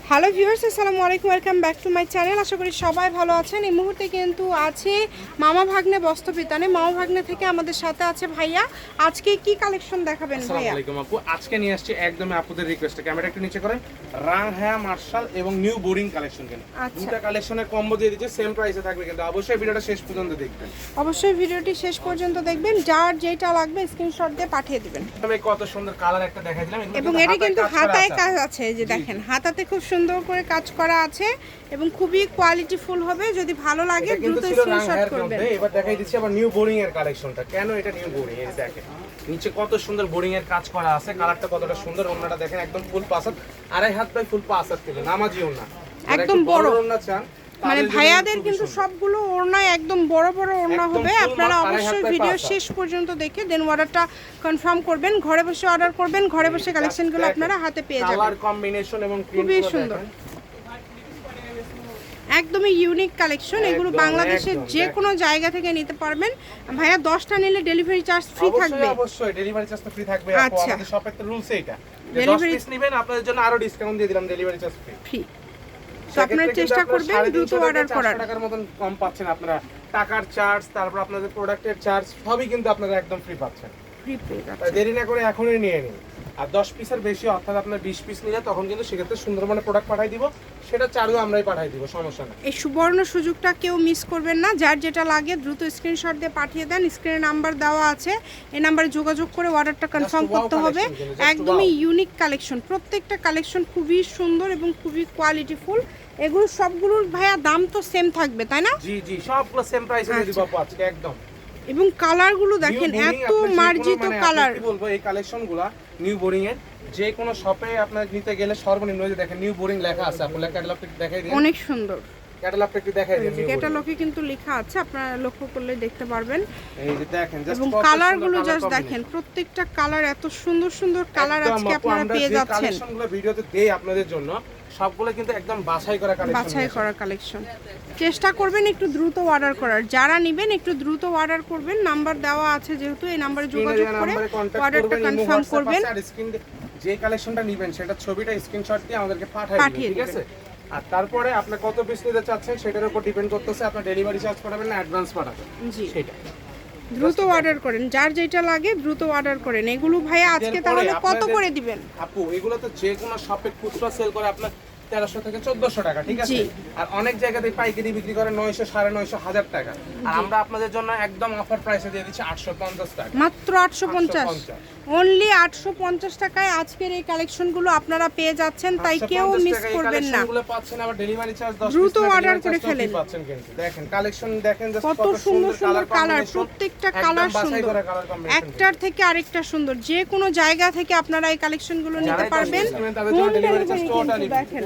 Hello viewers, আসসালামু আলাইকুম, welcome back to my channel. আশা করি সবাই ভালো আছেন। এই মুহূর্তে কিন্তু আছে মামা ভাগ্নে বস্ত্রবিতানে। মামা ভাগ্নে থেকে আমাদের সাথে আছে ভাইয়া। আজকে কি কালেকশন দেখাবেন ভাইয়া? আসসালামু আলাইকুম আপু, আজকে নিয়ে আসছি একদমই আপুদের রিকোয়েস্টে ক্যামেরা একটু নিচে করেন। রাংহায়া মার্শাল এবং নিউ বোরিং কালেকশন কিন্তু দুটো কালেকশনের কম্বো দিয়ে দিচ্ছে, সেম প্রাইসে থাকবে কিন্তু অবশ্যই ভিডিওটা শেষ পর্যন্ত দেখবেন। অবশ্যই ভিডিওটি শেষ পর্যন্ত দেখবেন। যার যেটা লাগবে স্ক্রিনশট দিয়ে পাঠিয়ে দিবেন। তবে কত সুন্দর কালার একটা দেখাই দিলাম, এবং এটা কিন্তু হাতায় কাজ আছে, এই যে দেখেন হাতাতে খুব সুন্দর করে কাজ করা আছে এবং খুবই কোয়ালিটিফুল হবে। যদি ভালো লাগে দ্রুত স্ক্রিনশট করবেন। এবার দেখাই দিচ্ছি আবার নিউ বোরিং এর কালেকশনটা। কেন এটা নিউ বোরিং, এই দেখেন নিচে কত সুন্দর বোরিং এর কাজ করা আছে, কালারটা কতটা সুন্দর। ওন্নাটা দেখেন একদম ফুল পাসাত, আড়াই হাত বাই ফুল পাসাত কিন্তু নামাজি ওন্না, একদম বড় ওন্না চান মানে ভাইয়াদের কিন্তু সবগুলো ওড়নায় একদম বড় বড় ওড়না হবে। আপনারা অবশ্যই ভিডিও শেষ পর্যন্ত দেখে দেন অর্ডারটা কনফার্ম করবেন। ঘরে বসে অর্ডার করবেন, ঘরে বসে কালেকশনগুলো আপনারা হাতে পেয়ে যাবেন। কালার কম্বিনেশন এবং খুবই সুন্দর, একদমই ইউনিক কালেকশন। এগুলো বাংলাদেশের যে কোনো জায়গা থেকে নিতে পারবেন। ভাইয়া 10টা নিলে ডেলিভারি চার্জ ফ্রি থাকবে? অবশ্যই ডেলিভারি চার্জ ফ্রি থাকবে। আচ্ছা, আমাদের শপের তো রুলস এইটা, 10 পিস নেবেন আপনাদের জন্য আরো ডিসকাউন্ট দিয়ে দিলাম, ডেলিভারি চার্জ ফ্রি। তো আপনারা চেষ্টা করবেন দ্রুত অর্ডার করার। টাকার মতন কম পাচ্ছেন আপনারা, টাকার চার্জ তারপর আপনাদের প্রোডাক্টের চার্জ সবই কিন্তু আপনারা একদম ফ্রি পাচ্ছেন। ফ্রি পেয়ে যাচ্ছেন, তাই দেরি না করে এখনই নিয়ে নিন। আর 10 পিসের বেশি অর্থাৎ আপনার 20 পিস নিলে তখন কিন্তু সেক্ষেত্রে সুন্দরবনে প্রোডাক্ট পাঠাই দিব, সেটা চার্জও আমরাই পাঠাই দিব, সমস্যা নেই। এই সুবর্ণ সুযোগটা কেউ মিস করবেন না। যার যেটা লাগে দ্রুত স্ক্রিনশট দিয়ে পাঠিয়ে দেন। স্ক্রিনে নাম্বার দেওয়া আছে, এই নাম্বারে যোগাযোগ করে অর্ডারটা কনফার্ম করতে হবে। একদমই ইউনিক কালেকশন, প্রত্যেকটা কালেকশন খুবই সুন্দর এবং খুবই কোয়ালিটিফুল। এগুলো সবগুলোর ভাইয়া দাম তো সেম থাকবে তাই না? জি জি, সবগুলো সেম প্রাইসে দিয়ে দিব আপু আজকে একদম। এবং কালারগুলো দেখেন এত মার্জিত কালার। কি বলবো, এই কালেকশনগুলো নিউ বোরিং এর যে কোনো শপে আপনার নিতে গেলে সর্বনিম্ন যে দেখেন নিউ বোরিং লেখা আছে, আপনি ক্যাটালগটা দেখাই দিন। অনেক সুন্দর ক্যাটালগটা একটু দেখাই দিন। ক্যাটালগে কিন্তু লেখা আছে, আপনারা লক্ষ্য করলে দেখতে পারবেন। এই যে দেখেন জাস্ট এবং কালারগুলো জাস্ট দেখেন, প্রত্যেকটা কালার এত সুন্দর সুন্দর কালার আজকে আপনারা পেয়ে যাচ্ছেন। কালেকশনগুলো ভিডিওতে দেই আপনাদের জন্য, সবগুলো কিন্তু একদম বাছাই করা কালেকশন, বাছাই করা কালেকশন। চেষ্টা করবেন একটু দ্রুত অর্ডার করার। যারা নেবেন একটু দ্রুত অর্ডার করবেন। নাম্বার দেওয়া আছে যেহেতু, এই নাম্বারে যোগাযোগ করে অর্ডারটা কনফার্ম করবেন। আর স্ক্রিন যে কালেকশনটা নেবেন সেটা ছবিটা স্ক্রিনশট দিয়ে আমাদেরকে পাঠিয়ে দিন, ঠিক আছে? আর তারপরে আপনি কত পিস নিতে চাচ্ছেন সেটার উপর ডিপেন্ড করতেছে আপনার ডেলিভারি চার্জ পাঠাবেন না অ্যাডভান্স পাঠাবেন। জি, সেটা দ্রুত অর্ডার করেন। যার যেটা লাগে দ্রুত অর্ডার করেন। এগুলো ভাইয়া আজকে তাহলে কত করে দিবেন? আপু এগুলো তো যে কোনো শপে খুচরা সেল করে আপনার 1300 থেকে 1400 টাকা, ঠিক আছে? আর অনেক জায়গাতে পাইকারি বিক্রি করে 900, 950, 1000 টাকা। আর আমরা আপনাদের জন্য একদম অফার প্রাইসে দিয়ে দিচ্ছি 850 টাকা, মাত্র 850, অনলি 850 টাকায় আজকের এই কালেকশনগুলো আপনারা পেয়ে যাচ্ছেন। তাই কেউ মিস করবেন না। এগুলো পাচ্ছেন আবার ডেলিভারি চার্জ 10 দ্রুত অর্ডার করে ফেলেন। পাচ্ছেন কিন্তু দেখেন কালেকশন দেখেন জাস্ট কত সুন্দর সুন্দর কালার, প্রত্যেকটা কালার সুন্দর, একটার থেকে আরেকটা সুন্দর। যে কোনো জায়গা থেকে আপনারা এই কালেকশনগুলো নিতে পারবেন। দেখেন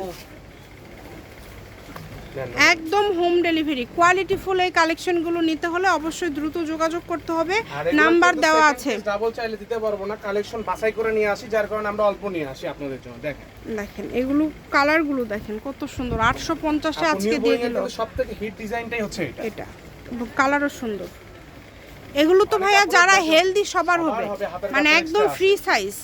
একদম হোম ডেলিভারি। কোয়ালিটিফুল এই কালেকশনগুলো নিতে হলে অবশ্যই দ্রুত যোগাযোগ করতে হবে, নাম্বার দেওয়া আছে। ডাবল চাইলে দিতে পারবো না, কালেকশন বাছাই করে নিয়ে আসি, যার কারণে আমরা অল্প নিয়ে আসি আপনাদের জন্য। দেখেন দেখেন এগুলো কালারগুলো দেখেন কত সুন্দর। 850 এ আজকে দিয়ে দিল। সবথেকে হিট ডিজাইনটাই হচ্ছে এটা, কালারও সুন্দর। এগুলো তো ভাইয়া যারা হেলদি সবার হবে, মানে একদম ফ্রি সাইজ,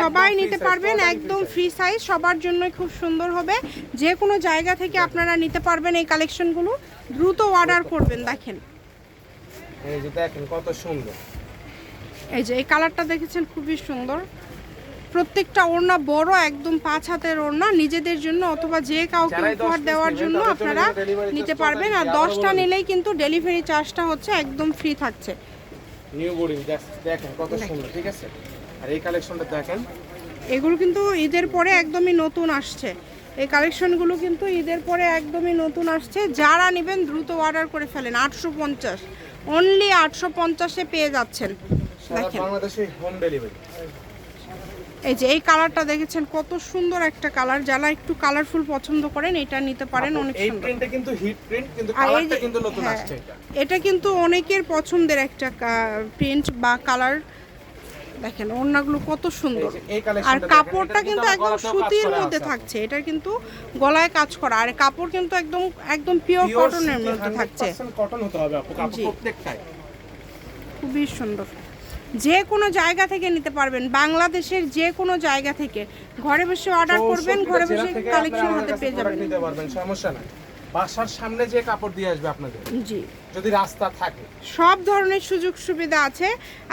সবাই নিতে পারবেন, একদম ফ্রি সাইজ, সবার জন্য খুব সুন্দর হবে। যে কোনো জায়গা থেকে আপনারা নিতে পারবেন এই কালেকশনগুলো। দ্রুত অর্ডার করবেন। দেখেন এই যে দেখেন কত সুন্দর, এই যে এই কালারটা দেখেছেন খুবই সুন্দর। প্রত্যেকটা ওড়না বড়, একদম 5 হাতের ওড়না, নিজেদের জন্য অথবা যে কাউকে উপহার দেওয়ার জন্য আপনারা নিতে পারবেন। আর 10টা নিলেই কিন্তু ডেলিভারি চার্জটা হচ্ছে একদম ফ্রি থাকছে। নিউ বোরিং দেখেন কত সুন্দর, ঠিক আছে? আর এই কালেকশনটা দেখেন, এগুলো কিন্তু ঈদের পরে একদমই নতুন আসছে। এই কালেকশনগুলো কিন্তু ঈদের পরে একদমই নতুন আসছে। যারা নেবেন দ্রুত অর্ডার করে ফেলেন। 850, অনলি 850-এ পেয়ে যাচ্ছেন। দেখেন বাংলাদেশে হোম ডেলিভারি। এই যে এই কালারটা দেখেছেন কত সুন্দর একটা কালার। যারা একটু কালারফুল পছন্দ করেন এটা নিতে পারেন, অনেক সুন্দর। এই প্রিন্টটা কিন্তু হিট প্রিন্ট, কিন্তু কালারটা কিন্তু নতুন আসছে। এটা কিন্তু অনেকের পছন্দের একটা প্রিন্ট বা কালার। দেখেন ওড়নাগুলো কত সুন্দর, আর কাপড়টা কিন্তু একদম সুতির মধ্যে থাকছে। এটা কিন্তু গলায় কাজ করা, আর কাপড় কিন্তু একদম একদম পিওর কটনের মধ্যে থাকছে। কটন হতে হবে আপু, কাপড় প্রত্যেকটাই খুবই সুন্দর। যে কোনো জায়গা থেকে নিতে পারবেন, বাংলাদেশের যে কোনো জায়গা থেকে ঘরে বসে অর্ডার করবেন, ঘরে বসে কালেকশন হাতে পেয়ে যাবেন। নিতে পারবেন, সমস্যা নাই। বাসার সামনে যে কাপড় দিয়ে আসবে আপনাদের, জি, যদি রাস্তা থাকে সব ধরনের সুযোগ সুবিধা আছে।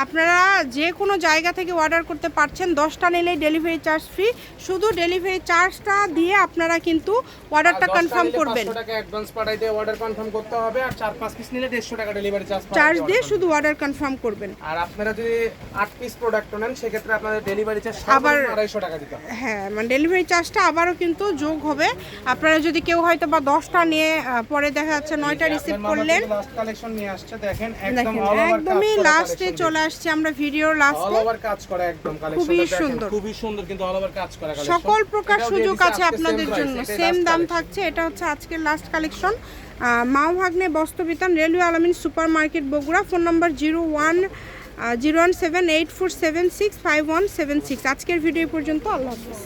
আপনারা যে কোনো জায়গা থেকে অর্ডার করতে পারছেন। 10টা নিলে ডেলিভারি চার্জ ফ্রি, শুধু ডেলিভারি চার্জটা দিয়ে আপনারা কিন্তু অর্ডারটা কনফার্ম করবেন। 500 টাকা অ্যাডভান্স পাঠাইতে অর্ডার কনফার্ম করতে হবে, আর 4-5 পিস নিলে 150 টাকা ডেলিভারি চার্জ দিয়ে শুধু অর্ডার কনফার্ম করবেন। আর আপনারা যদি 8 পিস প্রোডাক্ট নেন সেক্ষেত্রে আপনাদের ডেলিভারি চার্জ আবার 250 টাকা দিতে হবে। হ্যাঁ, মানে ডেলিভারি চার্জটা আবারও কিন্তু যোগ হবে। আপনারা যদি কেউ হয়তো বা 10টা নিয়ে পরে দেখা যাচ্ছে 9টা রিসিভ করলেন। লাস্ট কালেকশন নিয়ে আসছে, দেখেন একদম দেখেন অল ওভার একদমই লাস্টে চলে আসছে আমরা ভিডিওর অল লাস্টে। ওভার কাজ করা একদম কালেকশন, খুবই সুন্দর, খুবই সুন্দর, কিন্তু অল ওভার কাজ করা কালেকশন। সকল প্রকার এটাও সুযোগ দিয়ে আছে দিচ্ছে আপনাদের আজকে জন্য, same price, সেম এটাই দাম last থাকছে। এটা হচ্ছে আজকের লাস্ট কালেকশন। মাও ভাগ্নে বস্ত্রবিতান, রেলওয়ে আলামিন super market, Bogura. Phone number 01784765176। আজকের ভিডিও পর্যন্ত, আল্লাহ হাফেজ।